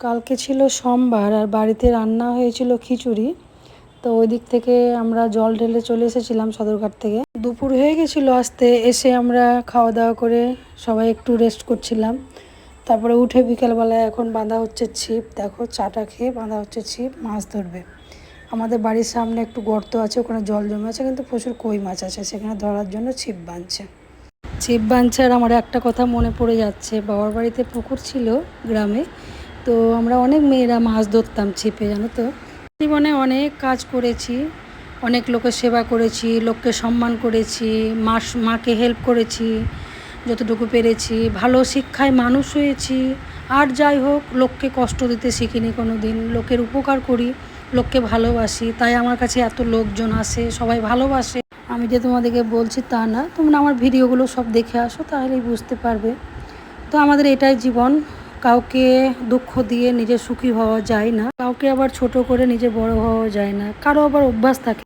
কালকে ছিল সোমবার আর বাড়িতে রান্না হয়েছিল খিচুড়ি। তো ওই দিক থেকে আমরা জল ঢেলে চলে এসেছিলাম সদরঘাট থেকে। দুপুর হয়ে গেছিলো আসতে, এসে আমরা খাওয়া দাওয়া করে সবাই একটু রেস্ট করছিলাম। তারপরে উঠে বিকেলবেলায় এখন বাঁধা হচ্ছে ছিপ। দেখো চাটা খেয়ে বাঁধা হচ্ছে ছিপ, মাছ ধরবে। আমাদের বাড়ির সামনে একটু গর্ত আছে, ওখানে জল জমে আছে, কিন্তু প্রচুর কই মাছ আছে, সেখানে ধরার জন্য ছিপ বাঁধছে। ছিপ বাঁধছে আর আমার একটা কথা মনে পড়ে যাচ্ছে, বাবার বাড়িতে পুকুর ছিল গ্রামে। তো আমরা অনেক মেয়েরা মাছ ধরতাম ছিপে, জানো তো। জীবনে অনেক কাজ করেছি, অনেক লোকের সেবা করেছি, লোককে সম্মান করেছি, মাকে হেল্প করেছি যতটুকু পেরেছি, ভালো শিক্ষায় মানুষ হয়েছি। আর যাই হোক, লোককে কষ্ট দিতে শিখিনি কোনো দিন, লোকের উপকার করি, লোককে ভালোবাসি, তাই আমার কাছে এত লোকজন আসে, সবাই ভালোবাসে। আমি যে তোমাদেরকে বলছি তা না, তোমরা আমার ভিডিওগুলো সব দেখে আসো, তাহলেই বুঝতে পারবে। তো আমাদের এটাই জীবন, কাউকে দুঃখ দিয়ে নিজে সুখী হওয়া যায় না, কাউকে আবার ছোট করে নিজে বড় হওয়া যায় না, কারো আবার অভ্যাস থাকে